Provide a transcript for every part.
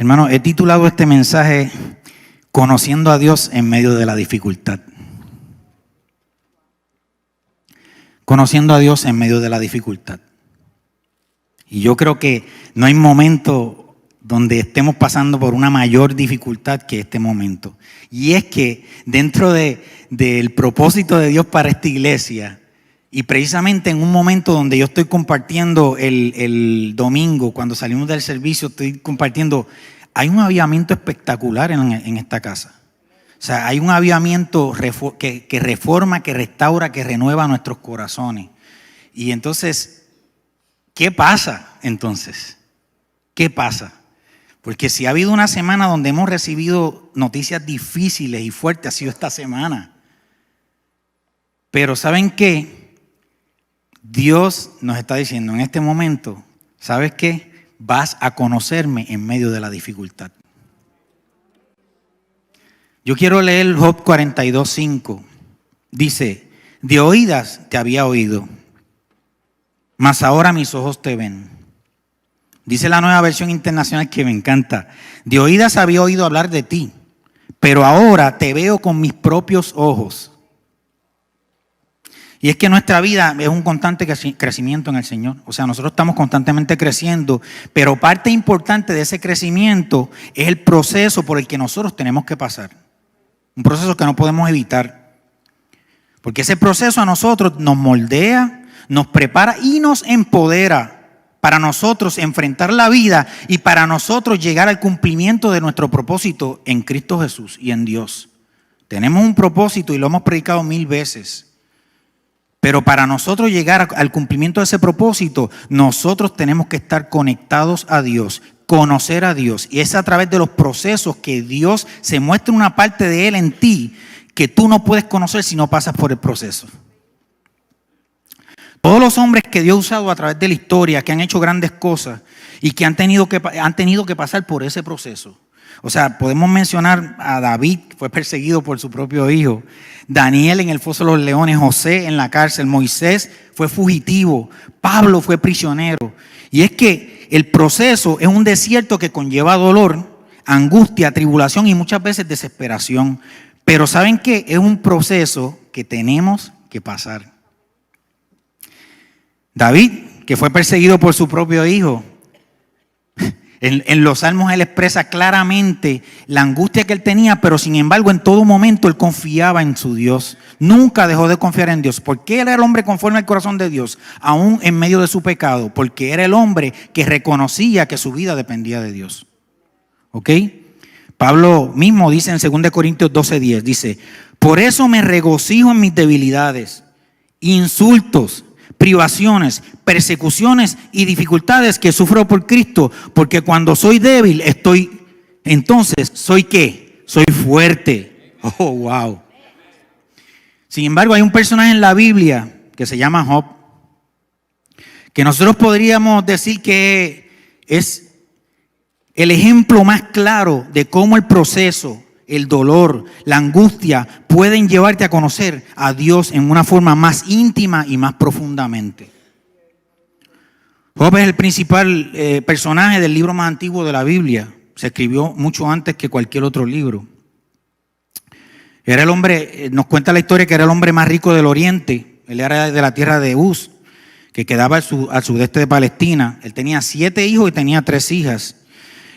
Hermano, he titulado este mensaje Conociendo a Dios en medio de la dificultad. Conociendo a Dios en medio de la dificultad. Y yo creo que no hay momento donde estemos pasando por una mayor dificultad que este momento. Y es que dentro del propósito de Dios para esta iglesia, y precisamente en un momento donde yo estoy compartiendo el domingo, cuando salimos del servicio, estoy compartiendo, hay un avivamiento espectacular en esta casa. O sea, hay un avivamiento que reforma, que restaura, que renueva nuestros corazones. Y entonces, ¿qué pasa entonces? ¿Qué pasa? Porque si ha habido una semana donde hemos recibido noticias difíciles y fuertes, ha sido esta semana. Pero ¿saben qué? Dios nos está diciendo en este momento, ¿sabes qué? Vas a conocerme en medio de la dificultad. Yo quiero leer Job 42:5. Dice, de oídas te había oído, mas ahora mis ojos te ven. Dice la Nueva Versión Internacional que me encanta. De oídas había oído hablar de ti, pero ahora te veo con mis propios ojos. Y es que nuestra vida es un constante crecimiento en el Señor. O sea, nosotros estamos constantemente creciendo, pero parte importante de ese crecimiento es el proceso por el que nosotros tenemos que pasar. Un proceso que no podemos evitar. Porque ese proceso a nosotros nos moldea, nos prepara y nos empodera para nosotros enfrentar la vida y para nosotros llegar al cumplimiento de nuestro propósito en Cristo Jesús y en Dios. Tenemos un propósito y lo hemos predicado 1000 veces. Pero para nosotros llegar al cumplimiento de ese propósito, nosotros tenemos que estar conectados a Dios, conocer a Dios. Y es a través de los procesos que Dios se muestra una parte de Él en ti que tú no puedes conocer si no pasas por el proceso. Todos los hombres que Dios ha usado a través de la historia, que han hecho grandes cosas y que han tenido que pasar por ese proceso. O sea, podemos mencionar a David, fue perseguido por su propio hijo. Daniel en el foso de los leones, José en la cárcel, Moisés fue fugitivo, Pablo fue prisionero. Y es que el proceso es un desierto que conlleva dolor, angustia, tribulación y muchas veces desesperación. Pero ¿saben qué? Es un proceso que tenemos que pasar. David, que fue perseguido por su propio hijo, en los salmos él expresa claramente la angustia que él tenía, pero sin embargo en todo momento él confiaba en su Dios. Nunca dejó de confiar en Dios, porque él era el hombre conforme al corazón de Dios, aún en medio de su pecado, porque era el hombre que reconocía que su vida dependía de Dios. ¿Ok? Pablo mismo dice en 2 Corintios 12:10, dice, por eso me regocijo en mis debilidades, insultos, privaciones, persecuciones y dificultades que sufro por Cristo, porque cuando soy débil entonces ¿soy qué? Soy fuerte. Oh, wow. Sin embargo, hay un personaje en la Biblia que se llama Job, que nosotros podríamos decir que es el ejemplo más claro de cómo el proceso, el dolor, la angustia pueden llevarte a conocer a Dios en una forma más íntima y más profundamente. Job es el principal personaje del libro más antiguo de la Biblia. Se escribió mucho antes que cualquier otro libro. Era el hombre, nos cuenta la historia que era el hombre más rico del oriente. Él era de la tierra de Uz, que quedaba al sudeste de Palestina. Él tenía 7 hijos y tenía 3 hijas.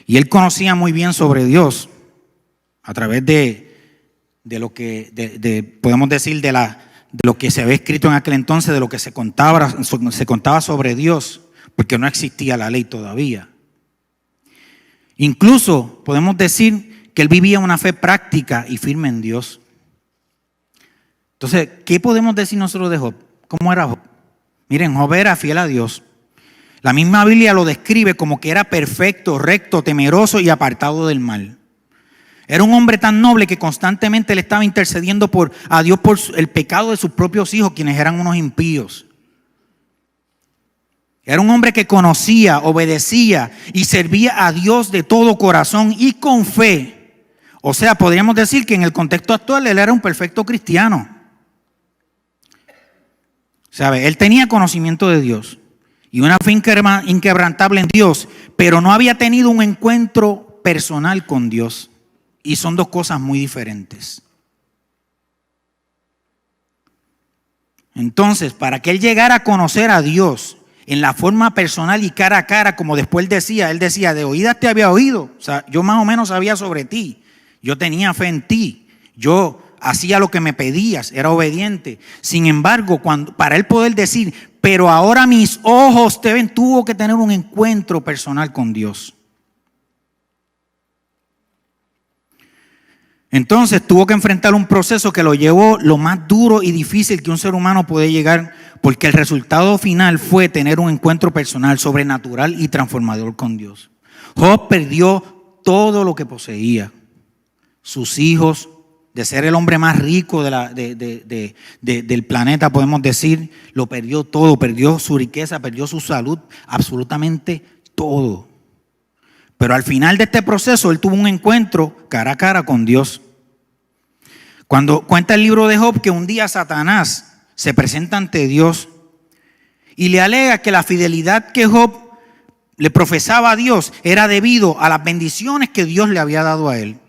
Y él conocía muy bien sobre Dios. A través de lo que, podemos decir, de lo que se había escrito en aquel entonces, de lo que se contaba sobre Dios, porque no existía la ley todavía. Incluso podemos decir que él vivía una fe práctica y firme en Dios. Entonces, ¿qué podemos decir nosotros de Job? ¿Cómo era Job? Miren, Job era fiel a Dios. La misma Biblia lo describe como que era perfecto, recto, temeroso y apartado del mal. Era un hombre tan noble que constantemente le estaba intercediendo a Dios por el pecado de sus propios hijos, quienes eran unos impíos. Era un hombre que conocía, obedecía y servía a Dios de todo corazón y con fe. O sea, podríamos decir que en el contexto actual él era un perfecto cristiano. ¿Sabe? Él tenía conocimiento de Dios y una fe inquebrantable en Dios, pero no había tenido un encuentro personal con Dios. Y son dos cosas muy diferentes. Entonces, para que él llegara a conocer a Dios en la forma personal y cara a cara, como después él decía, de oídas te había oído. O sea, yo más o menos sabía sobre ti. Yo tenía fe en ti. Yo hacía lo que me pedías, era obediente. Sin embargo, para él poder decir, pero ahora mis ojos te ven, tuvo que tener un encuentro personal con Dios. Entonces tuvo que enfrentar un proceso que lo llevó lo más duro y difícil que un ser humano puede llegar, porque el resultado final fue tener un encuentro personal, sobrenatural y transformador con Dios. Job perdió todo lo que poseía, sus hijos, de ser el hombre más rico del planeta, podemos decir, lo perdió todo, perdió su riqueza, perdió su salud, absolutamente todo. Pero al final de este proceso, él tuvo un encuentro cara a cara con Dios. Cuando cuenta el libro de Job que un día Satanás se presenta ante Dios y le alega que la fidelidad que Job le profesaba a Dios era debido a las bendiciones que Dios le había dado a él.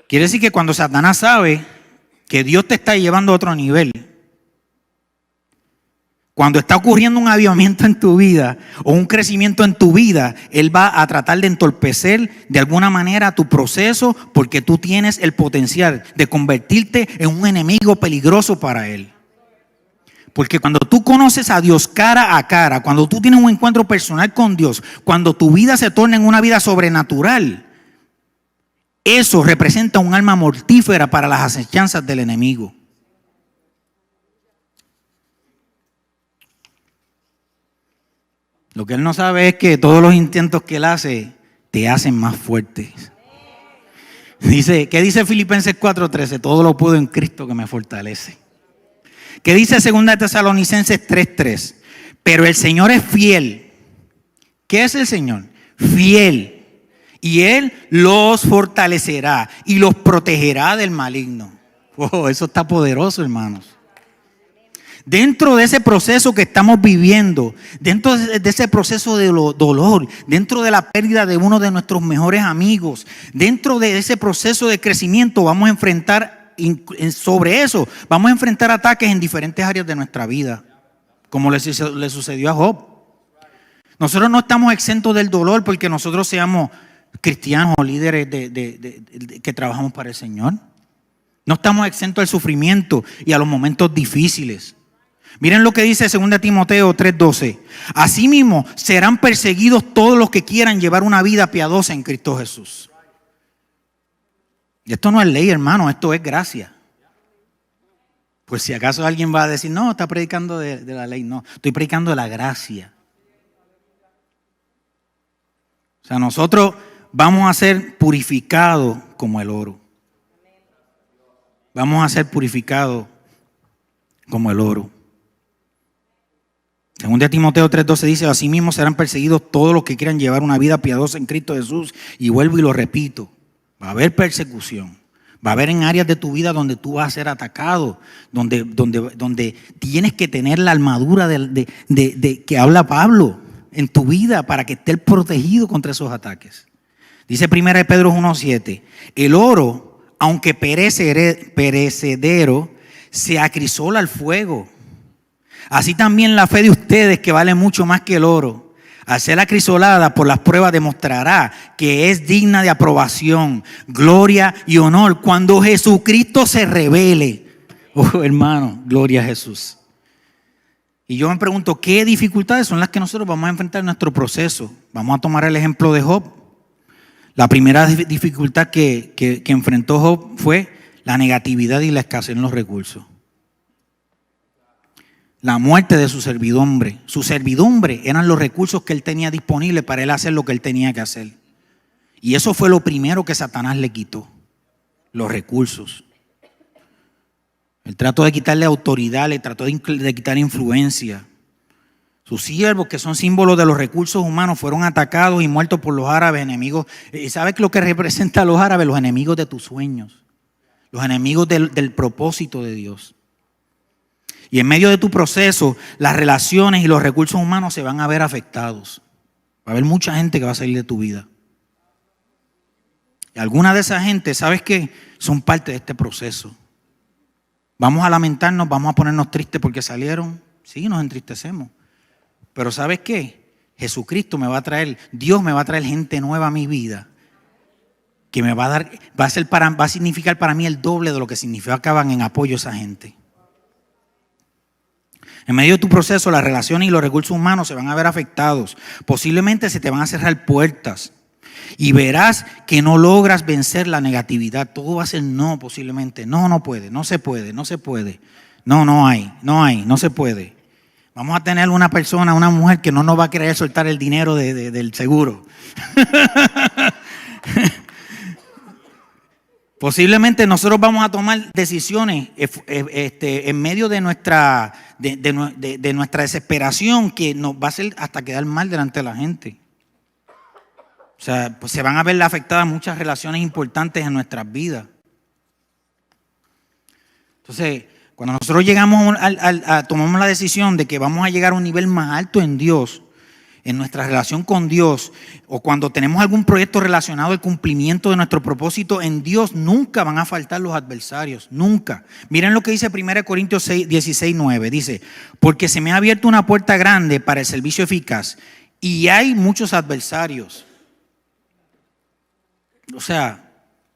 Quiere decir que cuando Satanás sabe que Dios te está llevando a otro nivel, cuando está ocurriendo un avivamiento en tu vida o un crecimiento en tu vida, él va a tratar de entorpecer de alguna manera tu proceso, porque tú tienes el potencial de convertirte en un enemigo peligroso para él. Porque cuando tú conoces a Dios cara a cara, cuando tú tienes un encuentro personal con Dios, cuando tu vida se torna en una vida sobrenatural, eso representa un arma mortífera para las acechanzas del enemigo. Lo que él no sabe es que todos los intentos que él hace te hacen más fuertes. ¿Qué dice Filipenses 4:13? Todo lo puedo en Cristo que me fortalece. ¿Qué dice 2 Tesalonicenses 3:3? Pero el Señor es fiel. ¿Qué es el Señor? Fiel. Y Él los fortalecerá y los protegerá del maligno. Oh, eso está poderoso, hermanos. Dentro de ese proceso que estamos viviendo, dentro de ese proceso de dolor, dentro de la pérdida de uno de nuestros mejores amigos, dentro de ese proceso de crecimiento, vamos a enfrentar vamos a enfrentar ataques en diferentes áreas de nuestra vida, como le sucedió a Job. Nosotros no estamos exentos del dolor porque nosotros seamos cristianos o líderes que trabajamos para el Señor. No estamos exentos al sufrimiento y a los momentos difíciles. Miren lo que dice 2 Timoteo 3:12. Asimismo serán perseguidos todos los que quieran llevar una vida piadosa en Cristo Jesús. Y esto no es ley, hermano, esto es gracia. Pues si acaso alguien va a decir, no, está predicando de la ley. No, estoy predicando de la gracia. O sea, nosotros vamos a ser purificados como el oro. Vamos a ser purificados como el oro. Según de Timoteo 3:12 dice, asimismo serán perseguidos todos los que quieran llevar una vida piadosa en Cristo Jesús. Y vuelvo y lo repito, va a haber persecución. Va a haber en áreas de tu vida donde tú vas a ser atacado, donde tienes que tener la armadura de que habla Pablo en tu vida para que estés protegido contra esos ataques. Dice 1 Pedro 1:7, el oro, aunque perecedero, se acrisola al fuego. Así también la fe de ustedes, que vale mucho más que el oro, al ser acrisolada por las pruebas, demostrará que es digna de aprobación, gloria y honor cuando Jesucristo se revele. Oh, hermano, gloria a Jesús. Y yo me pregunto, ¿qué dificultades son las que nosotros vamos a enfrentar en nuestro proceso? Vamos a tomar el ejemplo de Job. La primera dificultad que enfrentó Job fue la negatividad y la escasez en los recursos. La muerte de su servidumbre. Su servidumbre eran los recursos que él tenía disponibles para él hacer lo que él tenía que hacer. Y eso fue lo primero que Satanás le quitó, los recursos. Él trató de quitarle autoridad, le trató de quitar influencia. Sus siervos, que son símbolos de los recursos humanos, fueron atacados y muertos por los árabes, enemigos. ¿Y sabes lo que representa a los árabes? Los enemigos de tus sueños, los enemigos del propósito de Dios. Y en medio de tu proceso, las relaciones y los recursos humanos se van a ver afectados. Va a haber mucha gente que va a salir de tu vida. Algunas de esa gente, ¿sabes qué? Son parte de este proceso. Vamos a lamentarnos, vamos a ponernos tristes porque salieron. Sí, nos entristecemos. Pero ¿sabes qué? Jesucristo me va a traer, Dios me va a traer gente nueva a mi vida, que me va a dar, va a significar para mí el doble de lo que significaban en apoyo a esa gente. En medio de tu proceso, las relaciones y los recursos humanos se van a ver afectados. Posiblemente se te van a cerrar puertas. Y verás que no logras vencer la negatividad. Todo va a ser no, posiblemente. No, no puede, no se puede, no se puede. No, no se puede. Vamos a tener una persona, una mujer que no nos va a querer soltar el dinero del seguro. Posiblemente nosotros vamos a tomar decisiones en medio de nuestra desesperación que nos va a hacer hasta quedar mal delante de la gente. O sea, pues se van a ver afectadas muchas relaciones importantes en nuestras vidas. Entonces, cuando nosotros llegamos tomamos la decisión de que vamos a llegar a un nivel más alto en Dios, en nuestra relación con Dios, o cuando tenemos algún proyecto relacionado al cumplimiento de nuestro propósito en Dios, nunca van a faltar los adversarios, nunca. Miren lo que dice 1 Corintios 16, 9, dice, porque se me ha abierto una puerta grande para el servicio eficaz y hay muchos adversarios. O sea,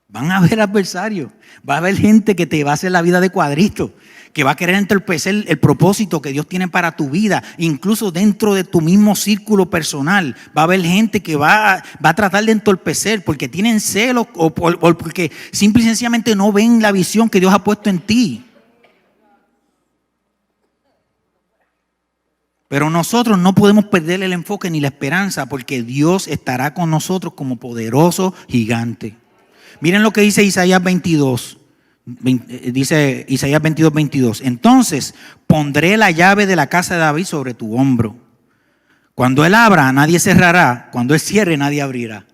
van a haber adversarios, va a haber gente que te va a hacer la vida de cuadrito, que va a querer entorpecer el propósito que Dios tiene para tu vida, incluso dentro de tu mismo círculo personal. Va a haber gente que va a tratar de entorpecer porque tienen celos o porque simple y sencillamente no ven la visión que Dios ha puesto en ti. Pero nosotros no podemos perder el enfoque ni la esperanza porque Dios estará con nosotros como poderoso gigante. Miren lo que dice Isaías 22. Dice Isaías 22, 22. Entonces pondré la llave de la casa de David sobre tu hombro. Cuando él abra, nadie cerrará. Cuando él cierre, nadie abrirá.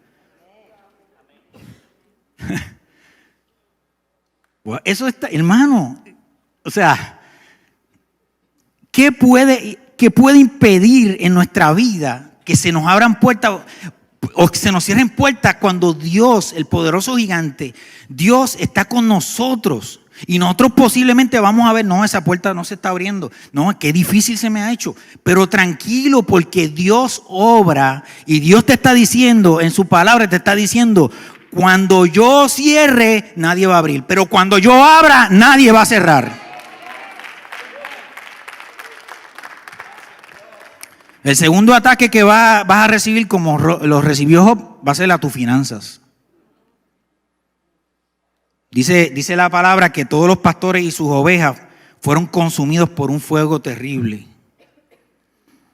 Eso está, hermano. O sea, ¿qué puede impedir en nuestra vida que se nos abran puertas o que se nos cierren puertas cuando Dios, el poderoso gigante, Dios está con nosotros? Y nosotros posiblemente vamos a ver, no, esa puerta no se está abriendo. No, qué difícil se me ha hecho. Pero tranquilo, porque Dios obra y Dios te está diciendo, en su palabra te está diciendo, cuando yo cierre, nadie va a abrir. Pero cuando yo abra, nadie va a cerrar. El segundo ataque que vas a recibir, como lo recibió Job, va a ser a tus finanzas. Dice la palabra que todos los pastores y sus ovejas fueron consumidos por un fuego terrible.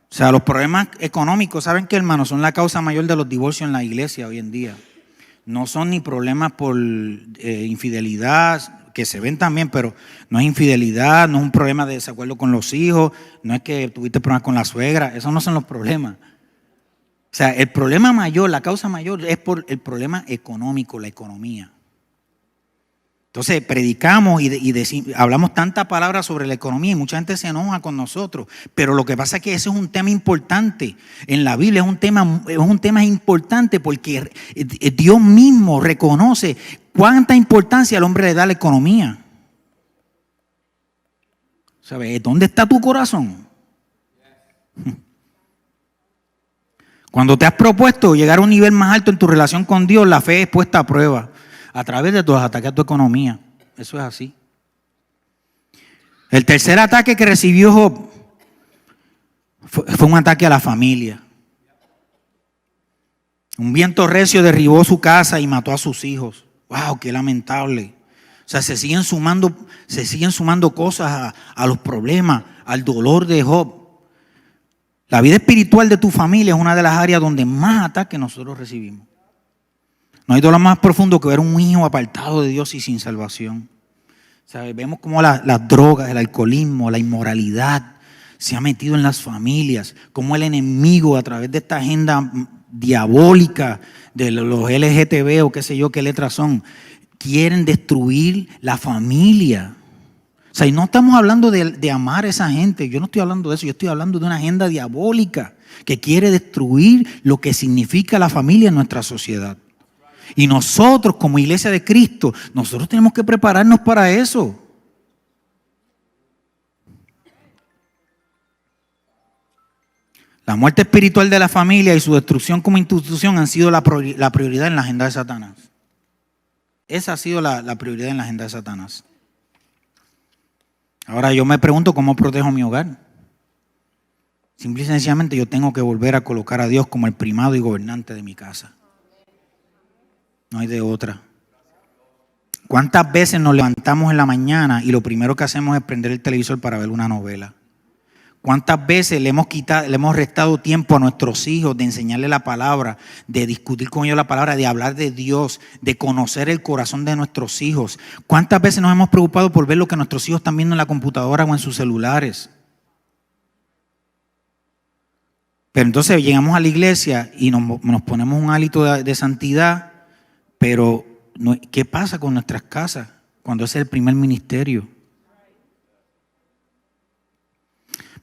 O sea, los problemas económicos, ¿saben qué, hermanos? Son la causa mayor de los divorcios en la iglesia hoy en día. No son ni problemas por infidelidad, que se ven también, pero no es infidelidad, no es un problema de desacuerdo con los hijos, no es que tuviste problemas con la suegra, esos no son los problemas. O sea, el problema mayor, la causa mayor es por el problema económico, la economía. Entonces predicamos y hablamos tantas palabras sobre la economía y mucha gente se enoja con nosotros, pero lo que pasa es que ese es un tema importante en la Biblia, es un tema importante porque Dios mismo reconoce cuánta importancia al hombre le da a la economía. ¿Sabes? ¿Dónde está tu corazón? Cuando te has propuesto llegar a un nivel más alto en tu relación con Dios, la fe es puesta a prueba a través de tus ataques a tu economía. Eso es así. El tercer ataque que recibió Job fue un ataque a la familia. Un viento recio derribó su casa y mató a sus hijos. ¡Wow! ¡Qué lamentable! O sea, se siguen sumando cosas a los problemas, al dolor de Job. La vida espiritual de tu familia es una de las áreas donde más ataques nosotros recibimos. No hay dolor más profundo que ver un hijo apartado de Dios y sin salvación. O sea, vemos cómo las drogas, el alcoholismo, la inmoralidad se ha metido en las familias, cómo el enemigo a través de esta agenda diabólica de los LGTB o qué sé yo qué letras son, quieren destruir la familia. O sea, y no estamos hablando de amar a esa gente, yo no estoy hablando de eso, yo estoy hablando de una agenda diabólica que quiere destruir lo que significa la familia en nuestra sociedad. Y nosotros como iglesia de Cristo, nosotros tenemos que prepararnos para eso. La muerte espiritual de la familia y su destrucción como institución han sido la prioridad en la agenda de Satanás. Esa ha sido la prioridad en la agenda de Satanás. Ahora yo me pregunto cómo protejo mi hogar. Simple y sencillamente yo tengo que volver a colocar a Dios como el primado y gobernante de mi casa. No hay de otra. ¿Cuántas veces nos levantamos en la mañana y lo primero que hacemos es prender el televisor para ver una novela? ¿Cuántas veces le hemos restado tiempo a nuestros hijos de enseñarles la palabra, de discutir con ellos la palabra, de hablar de Dios, de conocer el corazón de nuestros hijos? ¿Cuántas veces nos hemos preocupado por ver lo que nuestros hijos están viendo en la computadora o en sus celulares? Pero entonces llegamos a la iglesia y nos ponemos un hálito de santidad, pero ¿qué pasa con nuestras casas cuando ese es el primer ministerio?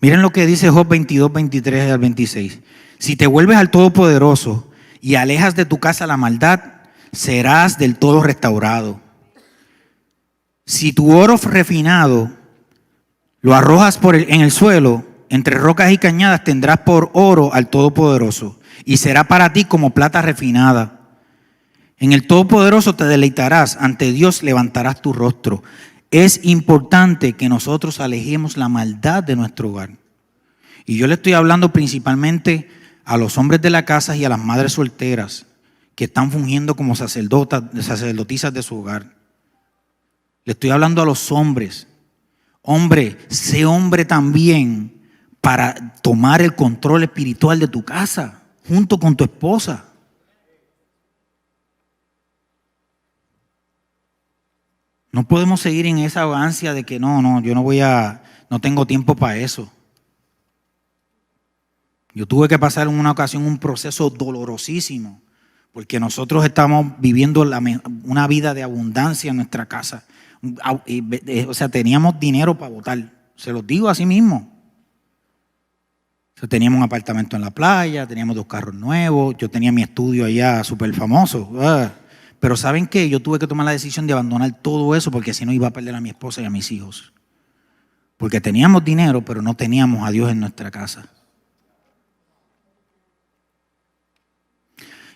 Miren lo que dice Job 22, 23 al 26. Si te vuelves al Todopoderoso y alejas de tu casa la maldad, serás del todo restaurado. Si tu oro refinado lo arrojas en el suelo, entre rocas y cañadas tendrás por oro al Todopoderoso, y será para ti como plata refinada. En el Todopoderoso te deleitarás, ante Dios levantarás tu rostro. Es importante que nosotros alejemos la maldad de nuestro hogar. Y yo le estoy hablando principalmente a los hombres de la casa y a las madres solteras que están fungiendo como sacerdotisas de su hogar. Le estoy hablando a los hombres. Hombre, sé hombre también para tomar el control espiritual de tu casa junto con tu esposa. No podemos seguir en esa ansia de que yo no tengo tiempo para eso. Yo tuve que pasar en una ocasión un proceso dolorosísimo porque nosotros estamos viviendo una vida de abundancia en nuestra casa. O sea, teníamos dinero para botar. Se los digo así mismo. O sea, teníamos un apartamento en la playa, teníamos 2 carros nuevos, yo tenía mi estudio allá súper famoso. Pero ¿saben qué? Yo tuve que tomar la decisión de abandonar todo eso porque si no iba a perder a mi esposa y a mis hijos. Porque teníamos dinero, pero no teníamos a Dios en nuestra casa.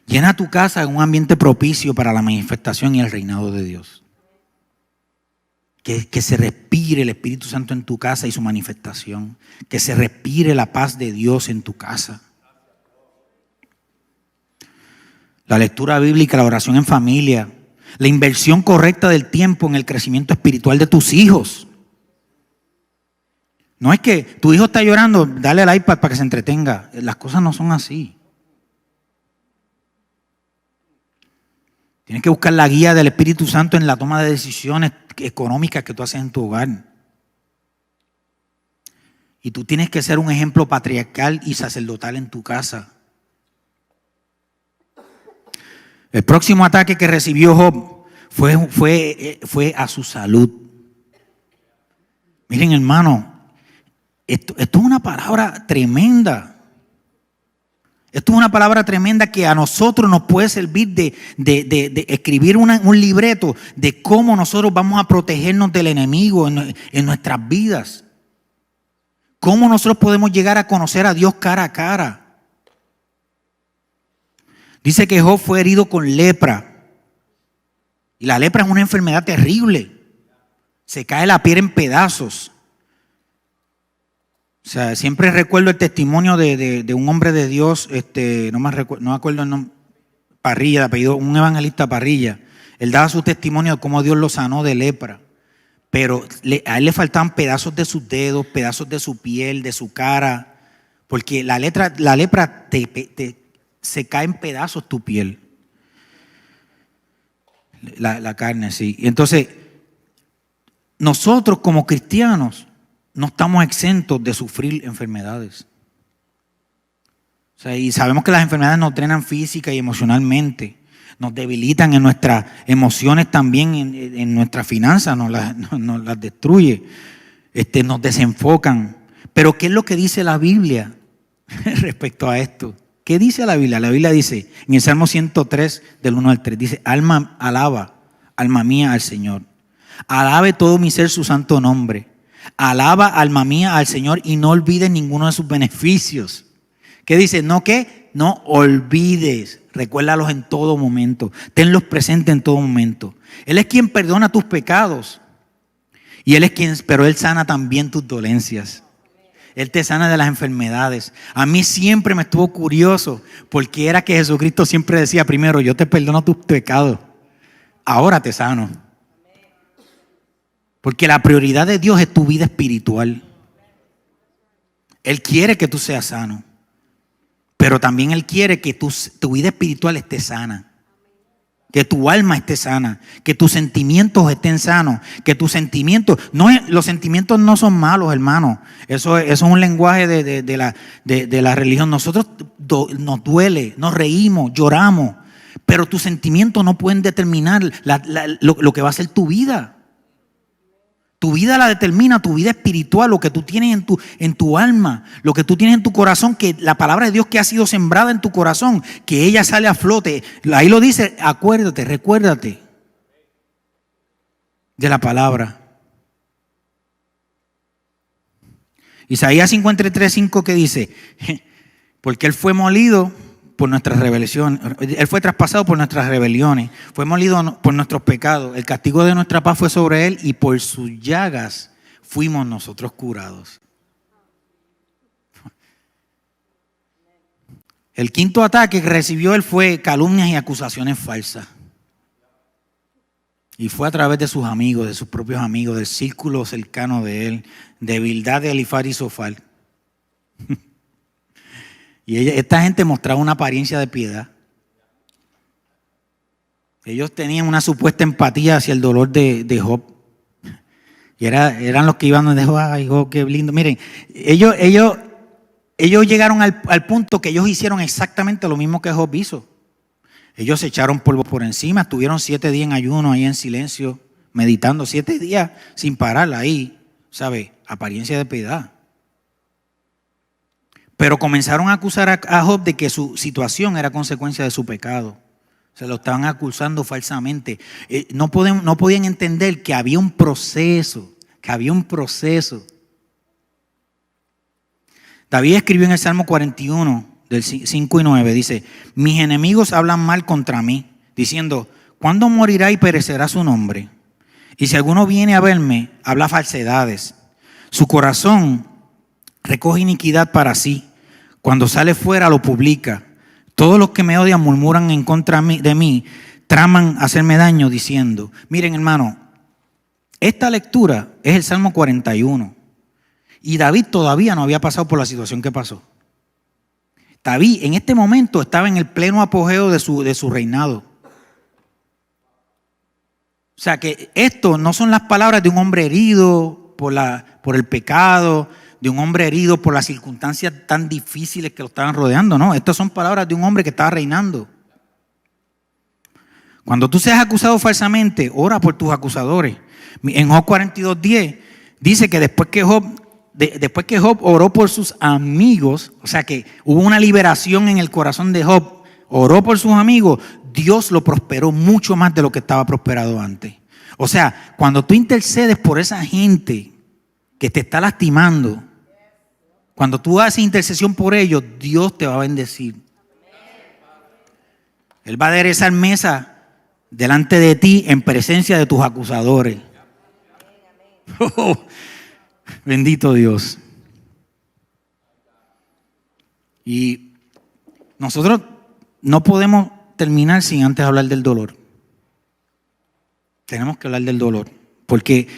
Llena tu casa en un ambiente propicio para la manifestación y el reinado de Dios. Que se respire el Espíritu Santo en tu casa y su manifestación. Que se respire la paz de Dios en tu casa. La lectura bíblica, la oración en familia, la inversión correcta del tiempo en el crecimiento espiritual de tus hijos. No es que tu hijo está llorando, dale el iPad para que se entretenga. Las cosas no son así. Tienes que buscar la guía del Espíritu Santo en la toma de decisiones económicas que tú haces en tu hogar. Y tú tienes que ser un ejemplo patriarcal y sacerdotal en tu casa. El próximo ataque que recibió Job fue a su salud. Miren, hermano, esto es una palabra tremenda. Esto es una palabra tremenda que a nosotros nos puede servir de escribir un libreto de cómo nosotros vamos a protegernos del enemigo en nuestras vidas. Cómo nosotros podemos llegar a conocer a Dios cara a cara. Dice que Job fue herido con lepra. Y la lepra es una enfermedad terrible. Se cae la piel en pedazos. O sea, siempre recuerdo el testimonio de un hombre de Dios, no me acuerdo el nombre, Parrilla, de apellido, un evangelista Parrilla. Él daba su testimonio de cómo Dios lo sanó de lepra. Pero a él le faltaban pedazos de sus dedos, pedazos de su piel, de su cara. Porque la lepra se cae en pedazos tu piel. La carne, sí. Y entonces, nosotros como cristianos no estamos exentos de sufrir enfermedades. O sea, y sabemos que las enfermedades nos drenan física y emocionalmente, nos debilitan en nuestras emociones también, en nuestras finanzas, nos las destruye, nos desenfocan. Pero ¿qué es lo que dice la Biblia respecto a esto? ¿Qué dice la Biblia? La Biblia dice, en el Salmo 103, del 1 al 3, dice, alaba, alma mía, al Señor. Alabe todo mi ser su santo nombre. Alaba, alma mía, al Señor y no olvides ninguno de sus beneficios. ¿Qué dice? No, ¿qué? No olvides. Recuérdalos en todo momento. Tenlos presentes en todo momento. Él es quien perdona tus pecados. Y pero Él sana también tus dolencias. Él te sana de las enfermedades. A mí siempre me estuvo curioso porque era que Jesucristo siempre decía primero, yo te perdono tus pecados, ahora te sano. Porque la prioridad de Dios es tu vida espiritual. Él quiere que tú seas sano, pero también Él quiere que tu vida espiritual esté sana. Que tu alma esté sana, que tus sentimientos estén sanos, que tus sentimientos, los sentimientos no son malos, hermano. Eso es un lenguaje de la religión. Nosotros nos duele, nos reímos, lloramos, pero tus sentimientos no pueden determinar lo que va a ser tu vida. Tu vida la determina tu vida espiritual, lo que tú tienes en tu alma, lo que tú tienes en tu corazón, que la palabra de Dios que ha sido sembrada en tu corazón, que ella sale a flote. Ahí lo dice, acuérdate, recuérdate de la palabra. Isaías 53:5 que dice, porque Él fue molido por nuestras rebeliones, Él fue traspasado por nuestras rebeliones, fue molido por nuestros pecados, el castigo de nuestra paz fue sobre Él y por sus llagas fuimos nosotros curados. El quinto ataque que recibió Él fue calumnias y acusaciones falsas. Y fue a través de sus amigos, de sus propios amigos, del círculo cercano de Él, de Bildad, de Elifar y Sofar. Y esta gente mostraba una apariencia de piedad. Ellos tenían una supuesta empatía hacia el dolor de Job. Y eran los que iban donde Job, ay Job, qué lindo. Miren, ellos llegaron al punto que ellos hicieron exactamente lo mismo que Job hizo. Ellos se echaron polvo por encima, estuvieron 7 días en ayuno ahí en silencio, meditando 7 días sin parar ahí, ¿sabe? Apariencia de piedad. Pero comenzaron a acusar a Job de que su situación era consecuencia de su pecado. Se lo estaban acusando falsamente. No podían entender que había un proceso, David escribió en el Salmo 41, del 5 y 9, dice, mis enemigos hablan mal contra mí, diciendo, ¿cuándo morirá y perecerá su nombre? Y si alguno viene a verme, habla falsedades. Su corazón recoge iniquidad para sí. Cuando sale fuera lo publica. Todos los que me odian murmuran en contra de mí, traman hacerme daño diciendo. Miren, hermano, esta lectura es el Salmo 41. Y David todavía no había pasado por la situación que pasó. David en este momento estaba en el pleno apogeo de su reinado. O sea que esto no son las palabras de un hombre herido por el pecado, de un hombre herido por las circunstancias tan difíciles que lo estaban rodeando, no. Estas son palabras de un hombre que estaba reinando. Cuando tú seas acusado falsamente, ora por tus acusadores. En Job 42:10 dice que después que Job oró por sus amigos, o sea que hubo una liberación en el corazón de Job, oró por sus amigos, Dios lo prosperó mucho más de lo que estaba prosperado antes. O sea, cuando tú intercedes por esa gente que te está lastimando, cuando tú haces intercesión por ellos, Dios te va a bendecir. Él va a aderezar mesa delante de ti en presencia de tus acusadores. Oh, bendito Dios. Y nosotros no podemos terminar sin antes hablar del dolor. Tenemos que hablar del dolor, porque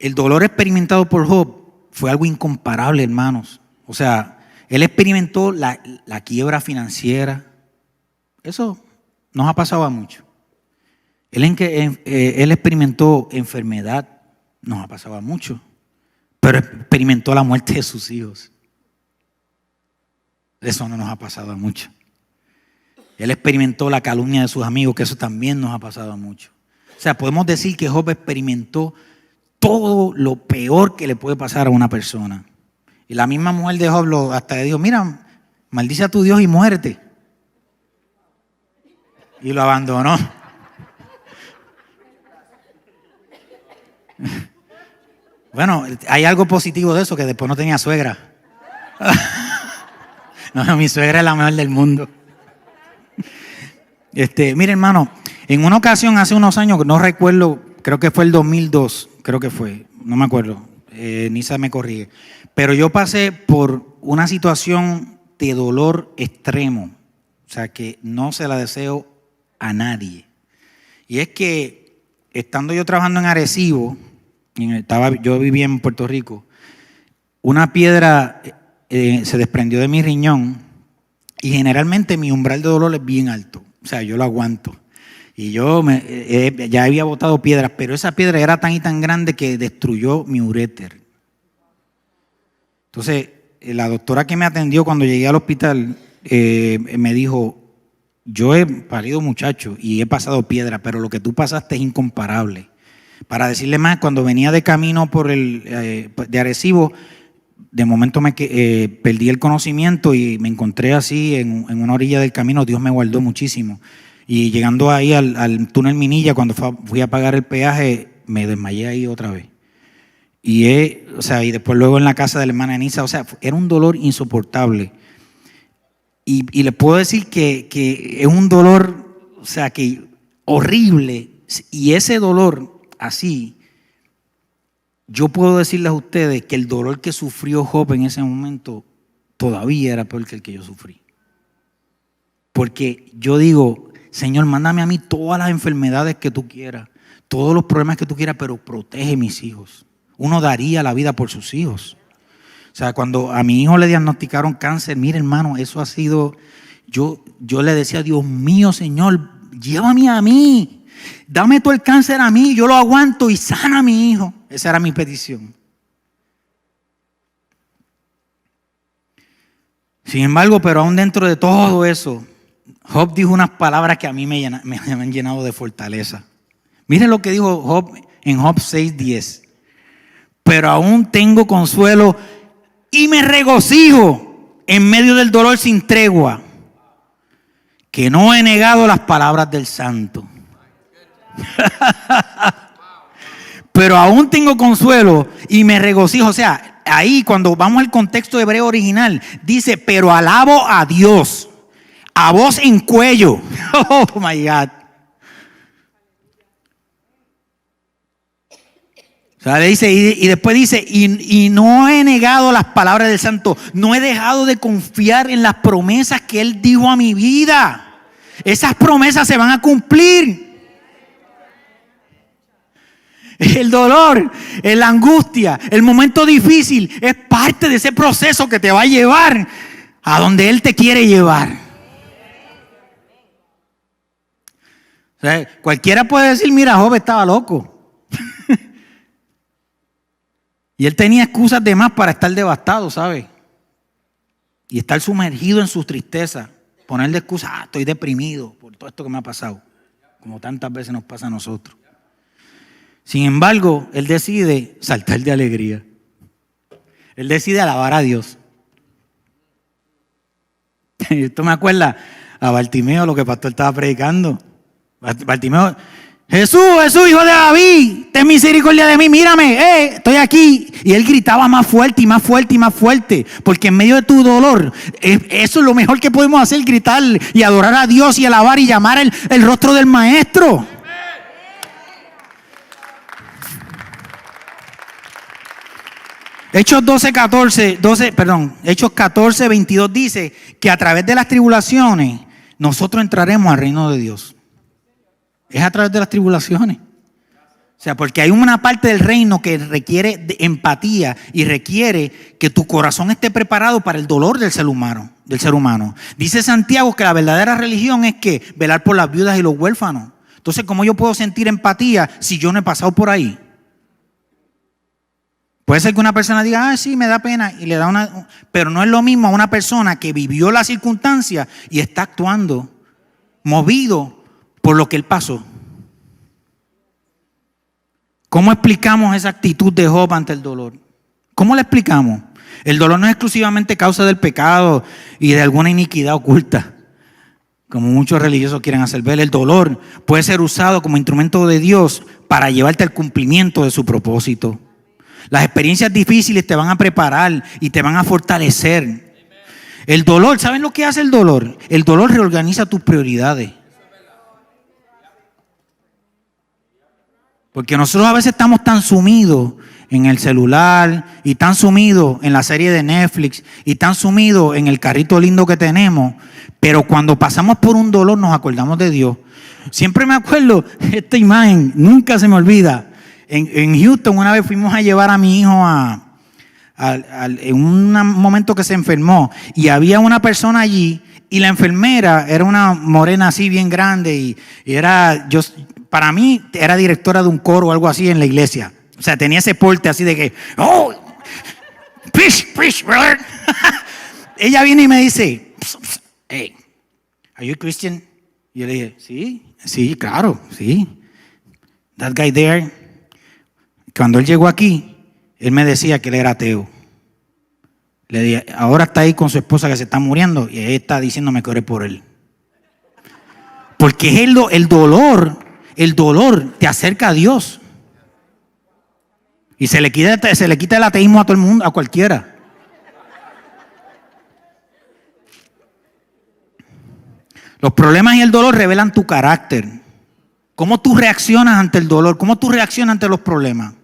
el dolor experimentado por Job fue algo incomparable, hermanos. O sea, él experimentó la quiebra financiera. Eso nos ha pasado a muchos. Él experimentó enfermedad, nos ha pasado a muchos. Pero experimentó la muerte de sus hijos. Eso no nos ha pasado a muchos. Él experimentó la calumnia de sus amigos, que eso también nos ha pasado a muchos. O sea, podemos decir que Job experimentó todo lo peor que le puede pasar a una persona. Y la misma mujer de Job hasta le dijo, mira, maldice a tu Dios y muérete. Y lo abandonó. Bueno, hay algo positivo de eso, que después no tenía suegra. No, mi suegra es la mejor del mundo. Mire, hermano, en una ocasión hace unos años, no recuerdo, creo que fue el 2002, creo que fue, no me acuerdo, Nisa me corrige, pero yo pasé por una situación de dolor extremo, o sea que no se la deseo a nadie. Y es que estando yo trabajando en Arecibo, yo vivía en Puerto Rico, una piedra se desprendió de mi riñón y generalmente mi umbral de dolor es bien alto, o sea, yo lo aguanto. Y yo ya había botado piedras, pero esa piedra era tan y tan grande que destruyó mi uréter. Entonces, la doctora que me atendió cuando llegué al hospital me dijo, yo he parido muchacho y he pasado piedra, pero lo que tú pasaste es incomparable. Para decirle más, cuando venía de camino de Arecibo, de momento perdí el conocimiento y me encontré así en una orilla del camino. Dios me guardó muchísimo. Y llegando ahí al túnel Minilla, cuando fui a pagar el peaje, me desmayé ahí otra vez. Y después luego en la casa de la hermana Nisa, o sea, era un dolor insoportable. Y les puedo decir que es un dolor, o sea, que horrible. Y ese dolor así, yo puedo decirles a ustedes que el dolor que sufrió Job en ese momento todavía era peor que el que yo sufrí. Porque yo digo, Señor, mándame a mí todas las enfermedades que tú quieras, todos los problemas que tú quieras, pero protege mis hijos. Uno daría la vida por sus hijos. O sea, cuando a mi hijo le diagnosticaron cáncer, mire, hermano, eso ha sido, yo le decía, Dios mío, Señor, llévame a mí, dame todo el cáncer a mí, yo lo aguanto y sana a mi hijo. Esa era mi petición. Sin embargo, pero aún dentro de todo eso, Job dijo unas palabras que a mí me han llenado de fortaleza. Miren lo que dijo Job en Job 6:10. Pero aún tengo consuelo y me regocijo en medio del dolor sin tregua, que no he negado las palabras del santo. Pero aún tengo consuelo y me regocijo. O sea, ahí cuando vamos al contexto hebreo original, dice, pero alabo a Dios a voz en cuello. Oh my God. O sea, le dice, y después dice, y no he negado las palabras del santo, no he dejado de confiar en las promesas que él dijo a mi vida. Esas promesas se van a cumplir. El dolor, la angustia, el momento difícil es parte de ese proceso que te va a llevar a donde él te quiere llevar. O sea, cualquiera puede decir, mira, Job estaba loco. Y él tenía excusas de más para estar devastado, ¿sabe? Y estar sumergido en su tristeza. Ponerle excusas, estoy deprimido por todo esto que me ha pasado. Como tantas veces nos pasa a nosotros. Sin embargo, él decide saltar de alegría. Él decide alabar a Dios. Esto me acuerda a Bartimeo, lo que el pastor estaba predicando. Bartimeo, Jesús, hijo de David, ten misericordia de mí, mírame, estoy aquí. Y él gritaba más fuerte y más fuerte y más fuerte, porque en medio de tu dolor, eso es lo mejor que podemos hacer, gritar y adorar a Dios y alabar y llamar el rostro del Maestro. Hechos 14, 22 dice que a través de las tribulaciones nosotros entraremos al reino de Dios. Es a través de las tribulaciones. O sea, porque hay una parte del reino que requiere de empatía y requiere que tu corazón esté preparado para el dolor del ser humano. Dice Santiago que la verdadera religión es que velar por las viudas y los huérfanos. Entonces, ¿cómo yo puedo sentir empatía si yo no he pasado por ahí? Puede ser que una persona diga, sí, me da pena y le da una... Pero no es lo mismo a una persona que vivió la circunstancia y está actuando movido por lo que él pasó. ¿Cómo explicamos esa actitud de Job ante el dolor? ¿Cómo le explicamos? El dolor no es exclusivamente causa del pecado y de alguna iniquidad oculta, como muchos religiosos quieren hacer ver. El dolor puede ser usado como instrumento de Dios para llevarte al cumplimiento de su propósito. Las experiencias difíciles te van a preparar y te van a fortalecer. El dolor, ¿saben lo que hace el dolor? El dolor reorganiza tus prioridades. Porque nosotros a veces estamos tan sumidos en el celular y tan sumidos en la serie de Netflix y tan sumidos en el carrito lindo que tenemos, pero cuando pasamos por un dolor nos acordamos de Dios. Siempre me acuerdo esta imagen, nunca se me olvida. En Houston una vez fuimos a llevar a mi hijo en un momento que se enfermó y había una persona allí y la enfermera era una morena así bien grande y para mí era directora de un coro o algo así en la iglesia. O sea, tenía ese porte así de que, oh, preach, brother. Ella viene y me dice, hey, are you a Christian? Y yo le dije, sí, claro, sí. That guy there, cuando él llegó aquí, él me decía que él era ateo. Le dije, ahora está ahí con su esposa que se está muriendo y él está diciéndome que ore por él. Porque es el dolor te acerca a Dios. Y se le quita el ateísmo a todo el mundo, a cualquiera. Los problemas y el dolor revelan tu carácter. ¿Cómo tú reaccionas ante el dolor? ¿Cómo tú reaccionas ante los problemas?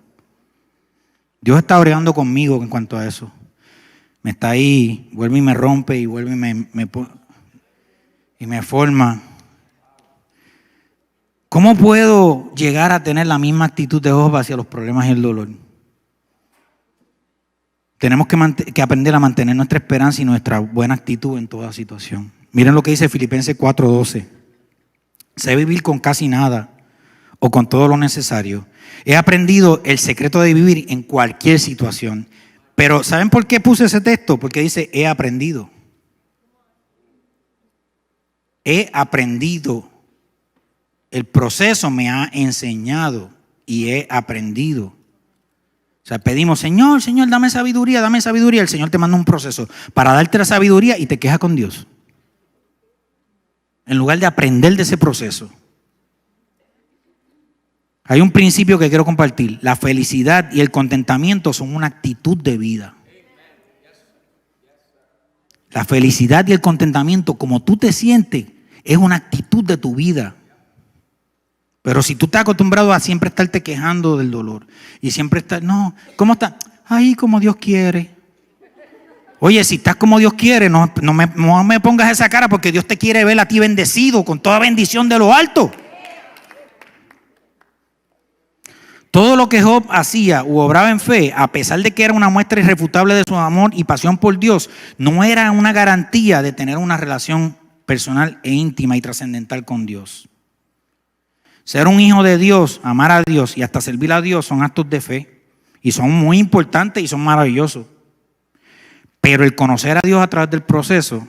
Dios está orando conmigo en cuanto a eso. Me está ahí, vuelve y me rompe y vuelve y me forma. ¿Cómo puedo llegar a tener la misma actitud de Job hacia los problemas y el dolor? Tenemos que aprender a mantener nuestra esperanza y nuestra buena actitud en toda situación. Miren lo que dice Filipenses 4:12. Sé vivir con casi nada o con todo lo necesario. He aprendido el secreto de vivir en cualquier situación. Pero ¿saben por qué puse ese texto? Porque dice, he aprendido. He aprendido. El proceso me ha enseñado y he aprendido. O sea, pedimos, Señor, dame sabiduría, dame sabiduría. El Señor te manda un proceso para darte la sabiduría y te quejas con Dios. En lugar de aprender de ese proceso. Hay un principio que quiero compartir. La felicidad y el contentamiento son una actitud de vida. La felicidad y el contentamiento, como tú te sientes, es una actitud de tu vida. Pero si tú estás acostumbrado a siempre estarte quejando del dolor y siempre estar, no, ¿cómo estás? Ay, como Dios quiere. Oye, si estás como Dios quiere, no me pongas esa cara porque Dios te quiere ver a ti bendecido con toda bendición de lo alto. Todo lo que Job hacía u obraba en fe, a pesar de que era una muestra irrefutable de su amor y pasión por Dios, no era una garantía de tener una relación personal e íntima y trascendental con Dios. Ser un hijo de Dios, amar a Dios y hasta servir a Dios son actos de fe y son muy importantes y son maravillosos. Pero el conocer a Dios a través del proceso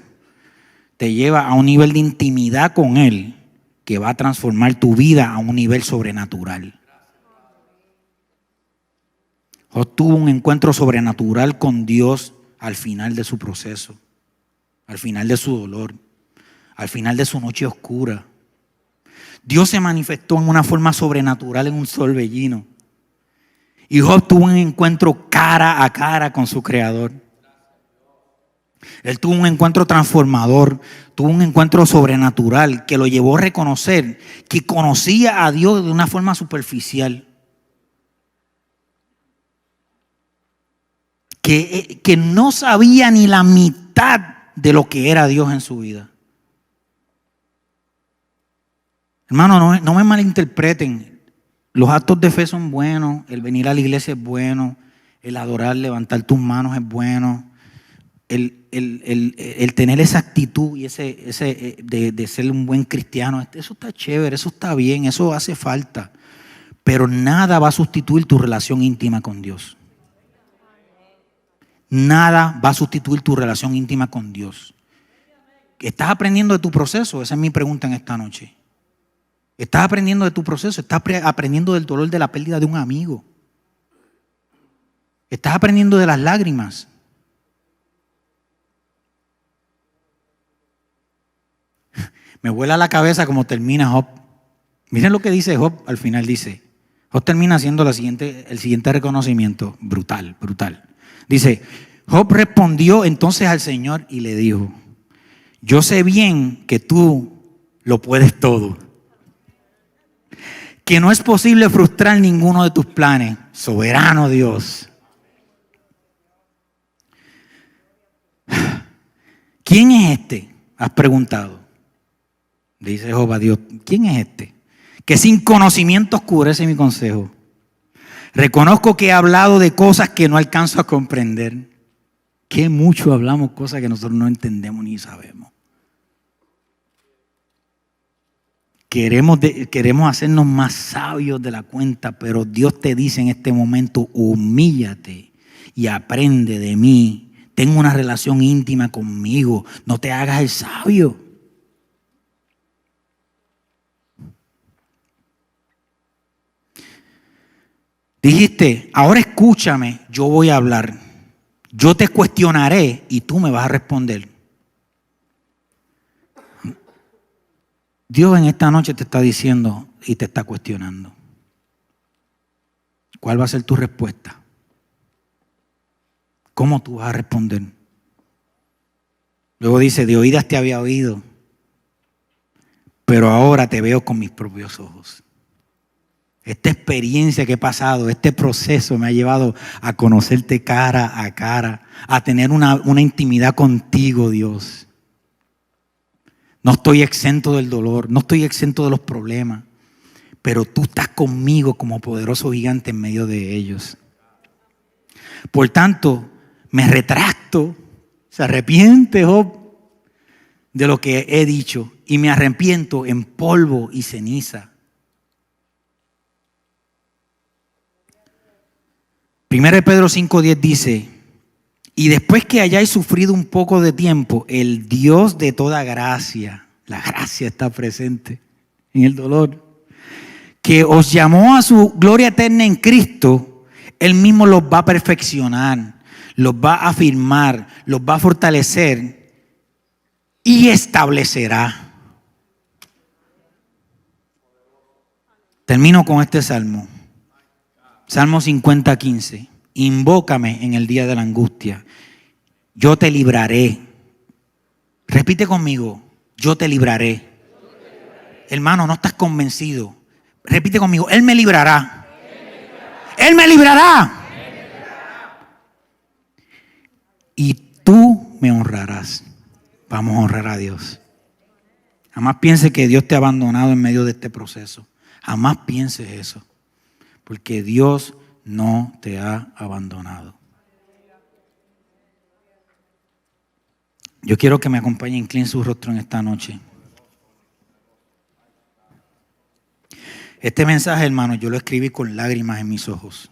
te lleva a un nivel de intimidad con Él que va a transformar tu vida a un nivel sobrenatural. Job tuvo un encuentro sobrenatural con Dios al final de su proceso, al final de su dolor, al final de su noche oscura. Dios se manifestó en una forma sobrenatural en un torbellino. Y Job tuvo un encuentro cara a cara con su Creador. Él tuvo un encuentro transformador, tuvo un encuentro sobrenatural que lo llevó a reconocer que conocía a Dios de una forma superficial. Que no sabía ni la mitad de lo que era Dios en su vida. Hermano, no me malinterpreten. Los actos de fe son buenos, el venir a la iglesia es bueno, el adorar, levantar tus manos es bueno, el tener esa actitud y de ser un buen cristiano, eso está chévere, eso está bien, eso hace falta. Pero nada va a sustituir tu relación íntima con Dios. Nada va a sustituir tu relación íntima con Dios. ¿Estás aprendiendo de tu proceso? Esa es mi pregunta en esta noche. ¿Estás aprendiendo de tu proceso? ¿Estás aprendiendo del dolor de la pérdida de un amigo? ¿Estás aprendiendo de las lágrimas? Me vuela la cabeza como termina Job. Miren lo que dice Job al final. Dice, Job termina haciendo el siguiente reconocimiento. Brutal, brutal. Dice, Job respondió entonces al Señor y le dijo, yo sé bien que tú lo puedes todo, que no es posible frustrar ninguno de tus planes, soberano Dios. ¿Quién es este? Has preguntado. Dice Job a Dios, ¿quién es este? Que sin conocimiento oscurece mi consejo. Reconozco que he hablado de cosas que no alcanzo a comprender. Qué mucho hablamos cosas que nosotros no entendemos ni sabemos. Queremos hacernos más sabios de la cuenta, pero Dios te dice en este momento, humíllate y aprende de mí. Ten una relación íntima conmigo. No te hagas el sabio. Dijiste, ahora escúchame, yo voy a hablar. Yo te cuestionaré y tú me vas a responder. Dios en esta noche te está diciendo y te está cuestionando. ¿Cuál va a ser tu respuesta? ¿Cómo tú vas a responder? Luego dice, de oídas te había oído, pero ahora te veo con mis propios ojos. Esta experiencia que he pasado, este proceso me ha llevado a conocerte cara a cara, a tener una intimidad contigo, Dios. No estoy exento del dolor, no estoy exento de los problemas, pero tú estás conmigo como poderoso gigante en medio de ellos. Por tanto, me retracto, se arrepiente Job de lo que he dicho y me arrepiento en polvo y ceniza. 1 Pedro 5:10 dice, y después que hayáis sufrido un poco de tiempo, el Dios de toda gracia, la gracia está presente en el dolor, que os llamó a su gloria eterna en Cristo, Él mismo los va a perfeccionar, los va a afirmar, los va a fortalecer y establecerá. Termino con este salmo. Salmo 50:15. Invócame en el día de la angustia. Yo te libraré. Repite conmigo. Yo te libraré. Hermano, no estás convencido. Repite conmigo. Él me librará. Él me librará. Y tú me honrarás. Vamos a honrar a Dios. Jamás pienses que Dios te ha abandonado en medio de este proceso. Jamás pienses eso. Porque Dios no te ha abandonado. Yo quiero que me acompañe, incline su rostro en esta noche. Este mensaje, hermano, yo lo escribí con lágrimas en mis ojos.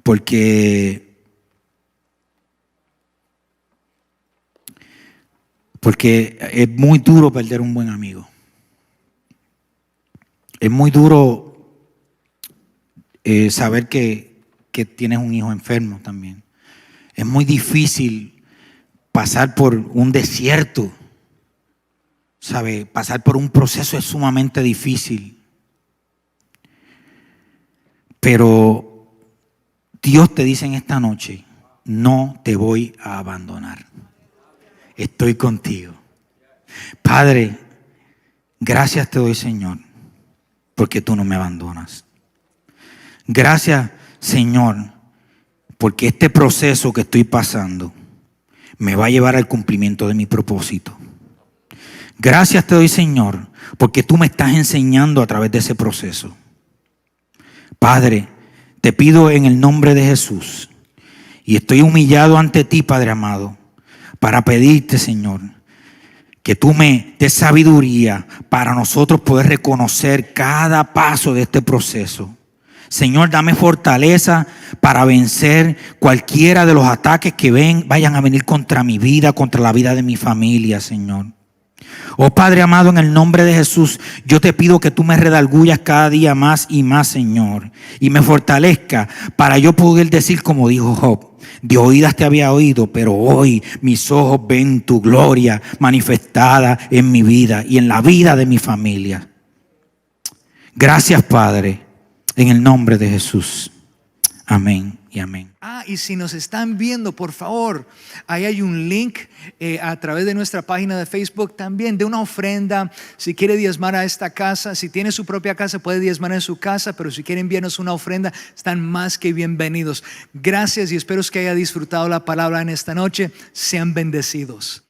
Porque es muy duro perder un buen amigo. Es muy duro saber que tienes un hijo enfermo también. Es muy difícil pasar por un desierto, ¿sabe? Pasar por un proceso es sumamente difícil. Pero Dios te dice en esta noche, no te voy a abandonar. Estoy contigo. Padre, gracias te doy, Señor, porque tú no me abandonas. Gracias, Señor, porque este proceso que estoy pasando me va a llevar al cumplimiento de mi propósito. Gracias te doy, Señor, porque tú me estás enseñando a través de ese proceso. Padre, te pido en el nombre de Jesús, y estoy humillado ante ti, Padre amado, para pedirte, Señor, que tú me des sabiduría para nosotros poder reconocer cada paso de este proceso. Señor, dame fortaleza para vencer cualquiera de los ataques que vayan a venir contra mi vida, contra la vida de mi familia, Señor. Oh Padre amado, en el nombre de Jesús, yo te pido que tú me redargullas cada día más y más, Señor, y me fortalezca para yo poder decir como dijo Job: de oídas te había oído, pero hoy mis ojos ven tu gloria manifestada en mi vida y en la vida de mi familia. Gracias, Padre, en el nombre de Jesús. Amén y amén. Y si nos están viendo, por favor, ahí hay un link a través de nuestra página de Facebook también de una ofrenda. Si quiere diezmar a esta casa, si tiene su propia casa, puede diezmar en su casa, pero si quiere enviarnos una ofrenda, están más que bienvenidos. Gracias y espero que haya disfrutado la palabra en esta noche. Sean bendecidos.